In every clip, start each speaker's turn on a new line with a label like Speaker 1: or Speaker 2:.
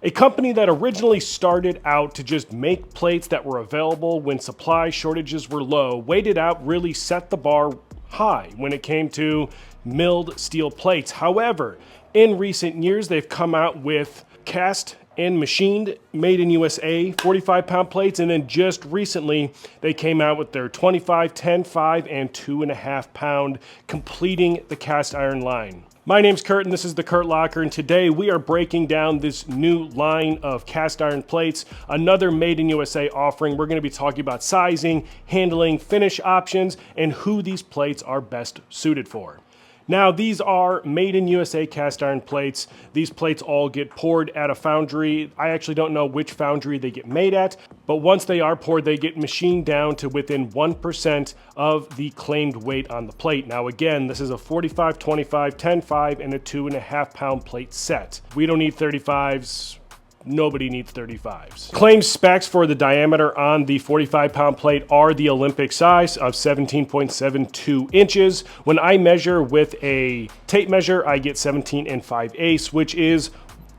Speaker 1: A company that originally started out to just make plates that were available when supply shortages were low, Weighted Out really set the bar high when it came to milled steel plates. However, in recent years, they've come out with cast and machined, made in USA 45-pound plates, and then just recently they came out with their 25, 10, 5, and 2.5 pound, completing the cast iron line. My name's Kurt and this is the Kurt Locker, and today we are breaking down this new line of cast iron plates, another made in USA offering. We're going to be talking about sizing, handling, finish options, and who these plates are best suited for. Now, these are made in USA cast iron plates. These plates all get poured at a foundry. I actually don't know which foundry they get made at, but once they are poured, they get machined down to within 1% of the claimed weight on the plate. Now, again, this is a 45, 25, 10, 5, and a 2.5 pound plate set. We don't need 35s. Nobody needs 35s. Claimed specs for the diameter on the 45-pound plate are the Olympic size of 17.72 inches. When I measure with a tape measure, I get 17 5/8, which is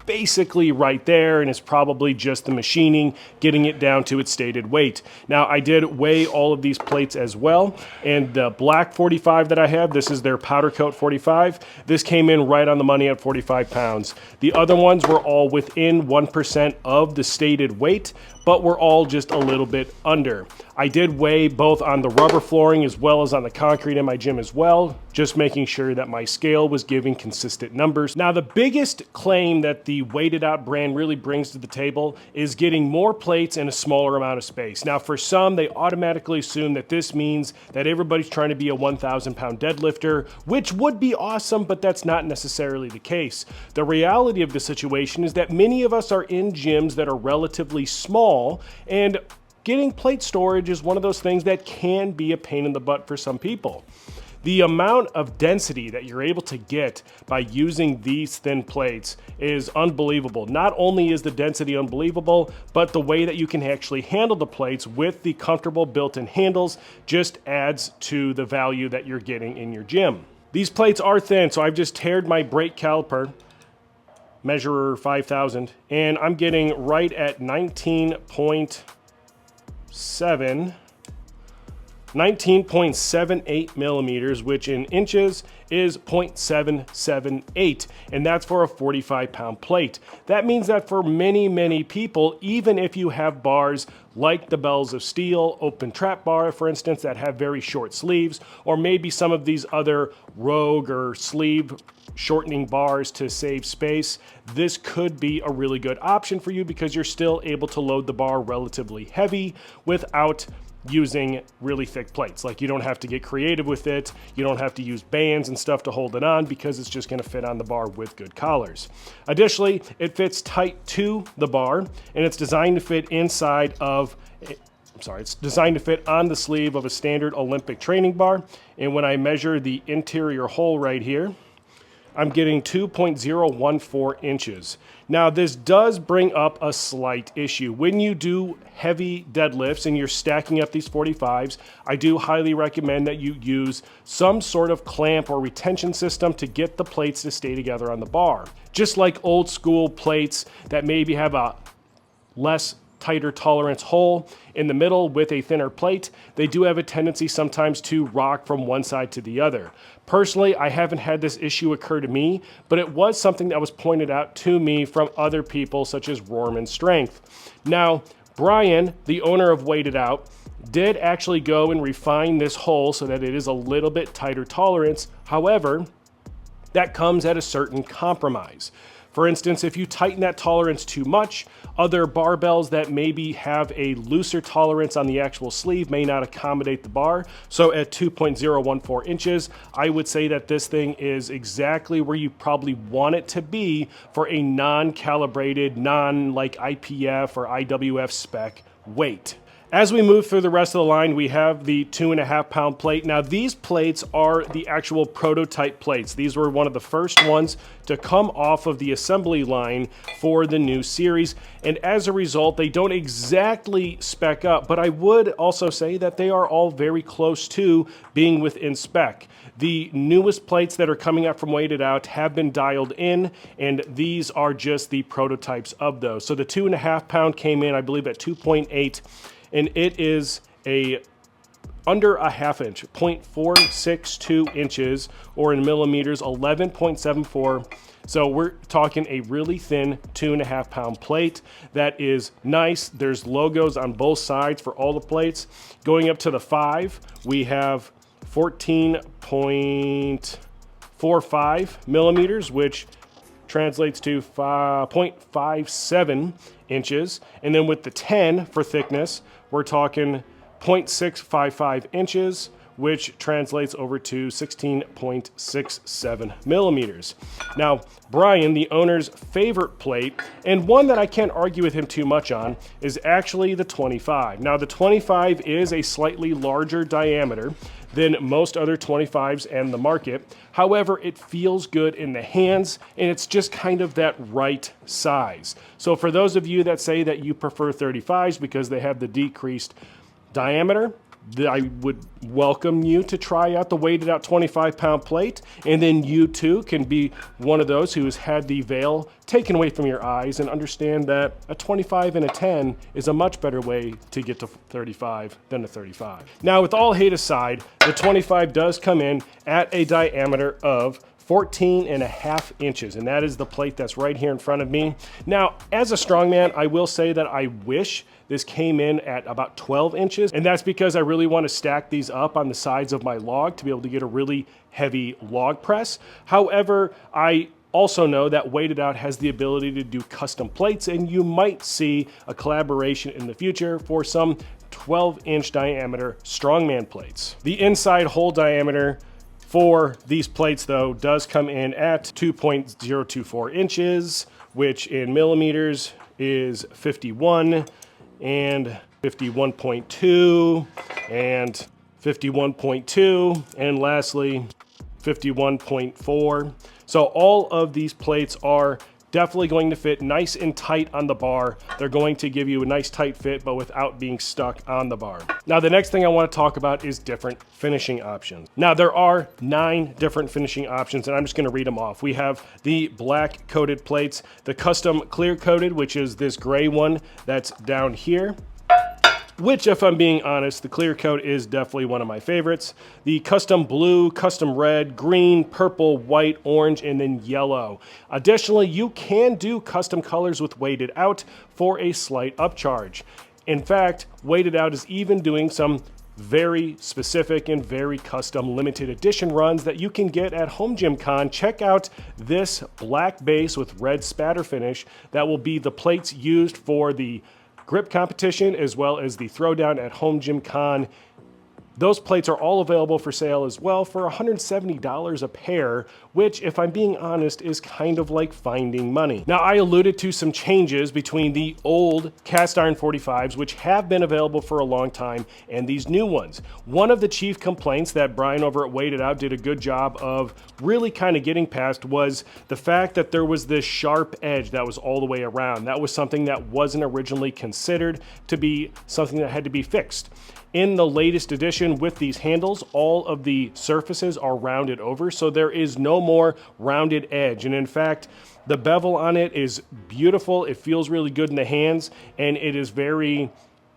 Speaker 1: basically right there, and it's probably just the machining getting it down to its stated weight. Now, I did weigh all of these plates as well, and the black 45 that I have, this is their powder coat 45. This came in right on the money at 45 pounds. The other ones were all within 1% of the stated weight, but we're all just a little bit under. I did weigh both on the rubber flooring as well as on the concrete in my gym as well, just making sure that my scale was giving consistent numbers. Now, the biggest claim that the Weighted Out brand really brings to the table is getting more plates in a smaller amount of space. Now, for some, they automatically assume that this means that everybody's trying to be a 1,000-pound deadlifter, which would be awesome, but that's not necessarily the case. The reality of the situation is that many of us are in gyms that are relatively small, and getting plate storage is one of those things that can be a pain in the butt for some people. The amount of density that you're able to get by using these thin plates is unbelievable. Not only is the density unbelievable, but the way that you can actually handle the plates with the comfortable built-in handles just adds to the value that you're getting in your gym. These plates are thin, so I've just tared my brake caliper, measurer 5000, and I'm getting right at 19.78 millimeters, which in inches is 0.778, and that's for a 45-pound plate. That means that for many people, even if you have bars like the Bells of Steel open trap bar, for instance, that have very short sleeves, or maybe some of these other Rogue or sleeve shortening bars to save space, this could be a really good option for you because you're still able to load the bar relatively heavy without using really thick plates. Like, you don't have to get creative with it. You don't have to use bands and stuff to hold it on because it's just going to fit on the bar with good collars. Additionally, it fits tight to the bar, and it's designed to fit inside of it's designed to fit on the sleeve of a standard Olympic training bar. And when I measure the interior hole right here, I'm getting 2.014 inches. Now, this does bring up a slight issue. When you do heavy deadlifts and you're stacking up these 45s, I do highly recommend that you use some sort of clamp or retention system to get the plates to stay together on the bar. Just like old school plates that maybe have a less tighter tolerance hole in the middle with a thinner plate, they do have a tendency sometimes to rock from one side to the other. Personally, I haven't had this issue occur to me, but it was something that was pointed out to me from other people such as Rohrman Strength. Now, Brian, the owner of Weighted Out, did actually go and refine this hole so that it is a little bit tighter tolerance. However, that comes at a certain compromise. For instance, if you tighten that tolerance too much, other barbells that maybe have a looser tolerance on the actual sleeve may not accommodate the bar. So at 2.014 inches, I would say that this thing is exactly where you probably want it to be for a non-calibrated, non-like IPF or IWF spec weight. As we move through the rest of the line, we have the 2.5 pound plate. Now, these plates are the actual prototype plates. These were one of the first ones to come off of the assembly line for the new series. And as a result, they don't exactly spec up, but I would also say that they are all very close to being within spec. The newest plates that are coming out from Weighted Out have been dialed in, and these are just the prototypes of those. So the 2.5 pound came in, I believe, at 2.8, and it is under a half inch, 0.462 inches, or in millimeters, 11.74. So we're talking a really thin 2.5 pound plate that is nice. There's logos on both sides for all the plates. Going up to the 5, we have 14.45 millimeters, which translates to 0.57 inches. And then with the 10 for thickness, we're talking 0.655 inches, which translates over to 16.67 millimeters. Now, Brian, the owner's favorite plate, and one that I can't argue with him too much on, is actually the 25. Now, the 25 is a slightly larger diameter than most other 25s in the market. However, it feels good in the hands, and it's just kind of that right size. So for those of you that say that you prefer 35s because they have the decreased diameter, I would welcome you to try out the Weighted Out 25 pound plate, and then you too can be one of those who has had the veil taken away from your eyes and understand that a 25 and a 10 is a much better way to get to 35 than a 35. Now, with all hate aside, the 25 does come in at a diameter of 14.5 inches, and that is the plate that's right here in front of me. Now, as a strongman, I will say that I wish this came in at about 12 inches, and that's because I really want to stack these up on the sides of my log to be able to get a really heavy log press. However, I also know that Weighted Out has the ability to do custom plates, and you might see a collaboration in the future for some 12-inch diameter strongman plates. The inside hole diameter for these plates, though, does come in at 2.024 inches, which in millimeters is 51 and 51.2 and 51.2, and lastly 51.4. So all of these plates are definitely going to fit nice and tight on the bar. They're going to give you a nice tight fit, but without being stuck on the bar. Now, the next thing I want to talk about is different finishing options. Now, there are 9 different finishing options, and I'm just going to read them off. We have the black coated plates, the custom clear coated, which is this gray one that's down here, which, if I'm being honest, the clear coat is definitely one of my favorites. The custom blue, custom red, green, purple, white, orange, and then yellow. Additionally, you can do custom colors with Weighted Out for a slight upcharge. In fact, Weighted Out is even doing some very specific and very custom limited edition runs that you can get at Home Gym Con. Check out this black base with red spatter finish. That will be the plates used for the grip competition as well as the throwdown at Home Gym Con. Those plates are all available for sale as well for $170 a pair, which, if I'm being honest, is kind of like finding money. Now, I alluded to some changes between the old cast iron 45s, which have been available for a long time, and these new ones. One of the chief complaints that Brian over at Weighted Out did a good job of really kind of getting past was the fact that there was this sharp edge that was all the way around. That was something that wasn't originally considered to be something that had to be fixed. In the latest edition with these handles, all of the surfaces are rounded over, so there is no more rounded edge. And in fact, the bevel on it is beautiful. It feels really good in the hands, and it is very,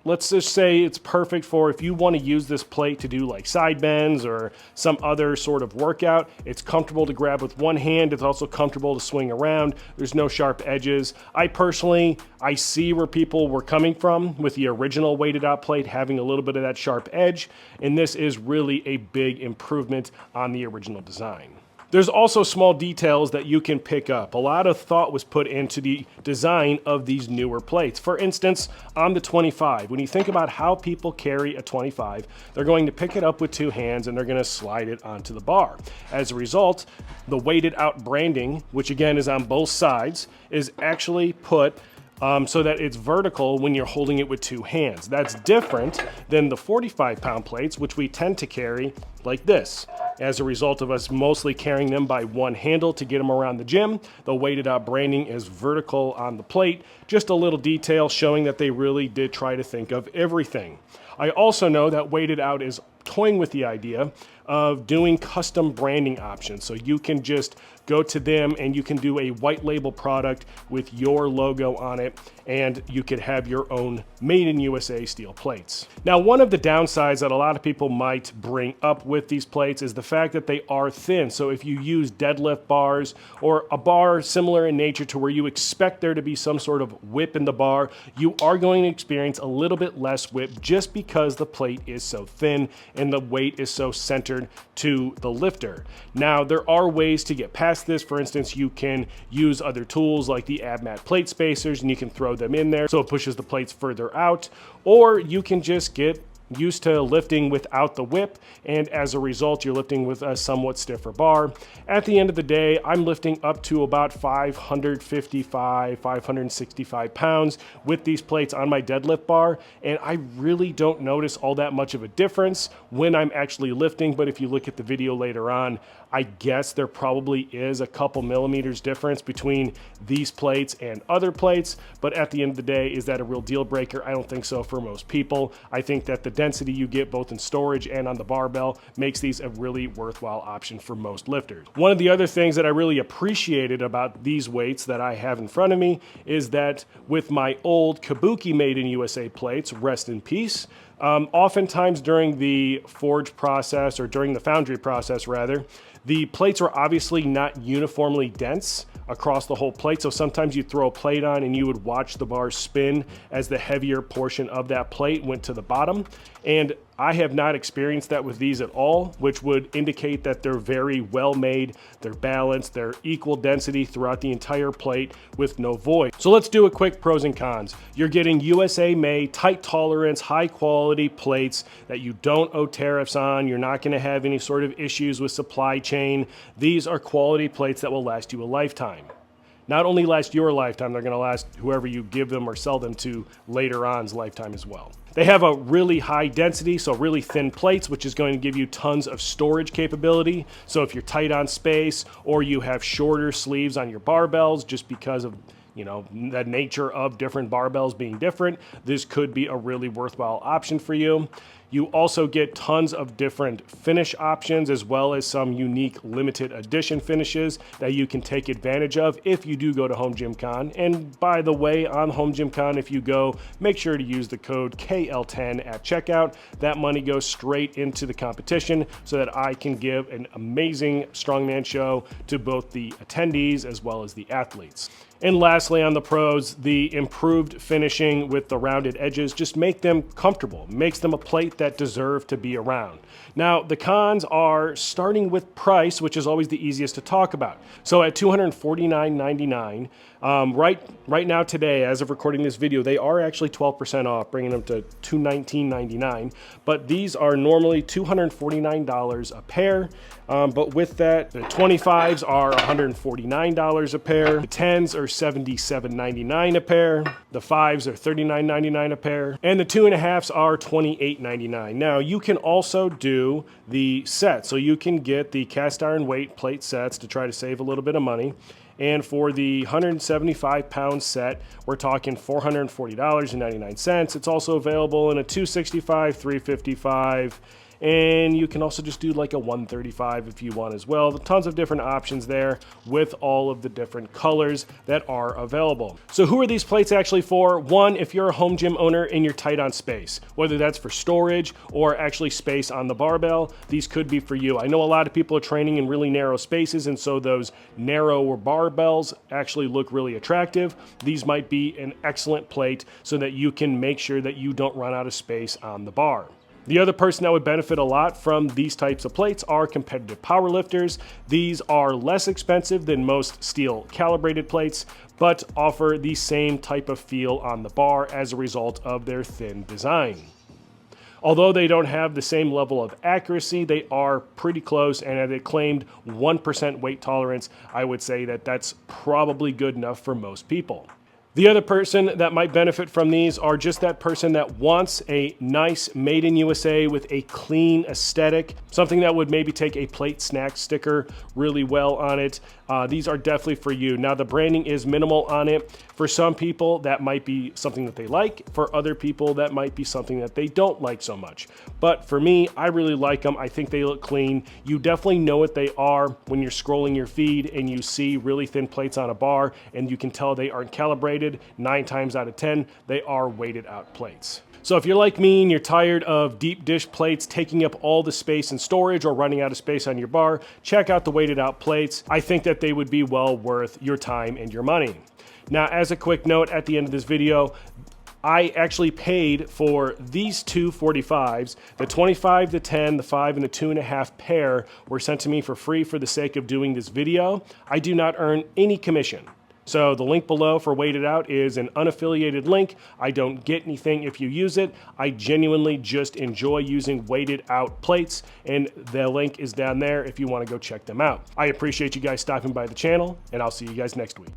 Speaker 1: let's just say it's perfect for if you want to use this plate to do like side bends or some other sort of workout. It's comfortable to grab with one hand. It's also comfortable to swing around. There's no sharp edges. I see where people were coming from with the original Weighted Out plate having a little bit of that sharp edge, and this is really a big improvement on the original design. There's also small details that you can pick up. A lot of thought was put into the design of these newer plates. For instance, on the 25, when you think about how people carry a 25, they're going to pick it up with 2 hands and they're going to slide it onto the bar. As a result, the Weighted Out branding, which again is on both sides, is actually put so that it's vertical when you're holding it with 2 hands. That's different than the 45-pound plates, which we tend to carry like this. As a result of us mostly carrying them by one handle to get them around the gym, the Weighted Out branding is vertical on the plate. Just a little detail showing that they really did try to think of everything. I also know that Weighted Out is toying with the idea of doing custom branding options. So you can just go to them and you can do a white label product with your logo on it, and you could have your own made in USA steel plates. Now, one of the downsides that a lot of people might bring up with these plates is the fact that they are thin. So if you use deadlift bars or a bar similar in nature to where you expect there to be some sort of whip in the bar, you are going to experience a little bit less whip just because the plate is so thin and the weight is so centered to the lifter. Now, there are ways to get past this. For instance, you can use other tools like the AbMat plate spacers and you can throw them in there so it pushes the plates further out, or you can just get used to lifting without the whip, and as a result you're lifting with a somewhat stiffer bar. At the end of the day, I'm lifting up to about 555, 565 pounds with these plates on my deadlift bar, and I really don't notice all that much of a difference when I'm actually lifting. But if you look at the video later on, I guess there probably is a couple millimeters difference between these plates and other plates, but at the end of the day, is that a real deal breaker? I don't think so for most people. I think that the density you get both in storage and on the barbell makes these a really worthwhile option for most lifters. One of the other things that I really appreciated about these weights that I have in front of me is that with my old Kabuki made in USA plates, rest in peace, oftentimes during the forge process, or during the foundry process rather, the plates were obviously not uniformly dense across the whole plate. So sometimes you'd throw a plate on and you would watch the bar spin as the heavier portion of that plate went to the bottom. And I have not experienced that with these at all, which would indicate that they're very well made, they're balanced, they're equal density throughout the entire plate with no void. So let's do a quick pros and cons. You're getting USA made, tight tolerance, high quality plates that you don't owe tariffs on. You're not going to have any sort of issues with supply chain. These are quality plates that will last you a lifetime. Not only last your lifetime, they're going to last whoever you give them or sell them to later on's lifetime as well. They have a really high density, so really thin plates, which is going to give you tons of storage capability. So if you're tight on space or you have shorter sleeves on your barbells just because of the nature of different barbells being different, this could be a really worthwhile option for you. You also get tons of different finish options as well as some unique limited edition finishes that you can take advantage of if you do go to Home Gym Con. And by the way, on Home Gym Con, if you go, make sure to use the code KL10 at checkout. That money goes straight into the competition so that I can give an amazing strongman show to both the attendees as well as the athletes. And lastly, on the pros, the improved finishing with the rounded edges just make them comfortable, makes them a plate that deserve to be around. Now, the cons are starting with price, which is always the easiest to talk about. So at $249.99, right now today, as of recording this video, they are actually 12% off, bringing them to $219.99. But these are normally $249 a pair. But with that, the 25s are $149 a pair. The 10s are $77.99 a pair. The 5s are $39.99 a pair. And the 2.5s are $28.99. Now, you can also do the set. So you can get the cast iron weight plate sets to try to save a little bit of money. And for the 175-pound set, we're talking $440.99. It's also available in a 265, 355, and you can also just do like a 135 if you want as well. Tons of different options there with all of the different colors that are available. So who are these plates actually for? One, if you're a home gym owner and you're tight on space, whether that's for storage or actually space on the barbell, these could be for you. I know a lot of people are training in really narrow spaces, and so those narrower barbells actually look really attractive. These might be an excellent plate so that you can make sure that you don't run out of space on the bar. The other person that would benefit a lot from these types of plates are competitive powerlifters. These are less expensive than most steel calibrated plates, but offer the same type of feel on the bar as a result of their thin design. Although they don't have the same level of accuracy, they are pretty close, and at a claimed 1% weight tolerance, I would say that that's probably good enough for most people. The other person that might benefit from these are just that person that wants a nice made in USA with a clean aesthetic, something that would maybe take a plate snack sticker really well on it. These are definitely for you. Now the branding is minimal on it. For some people that might be something that they like. For other people that might be something that they don't like so much. But for me, I really like them. I think they look clean. You definitely know what they are when you're scrolling your feed and you see really thin plates on a bar and you can tell they aren't calibrated. 9 times out of 10, they are weighted out plates. So if you're like me and you're tired of deep dish plates taking up all the space in storage or running out of space on your bar, check out the weighted out plates. I think that they would be well worth your time and your money. Now, as a quick note at the end of this video, I actually paid for these two 45s. The 25, the 10, the 5, and the 2.5 pair were sent to me for free for the sake of doing this video. I do not earn any commission. So the link below for Weighted Out is an unaffiliated link. I don't get anything if you use it. I genuinely just enjoy using weighted out plates, and the link is down there if you want to go check them out. I appreciate you guys stopping by the channel, and I'll see you guys next week.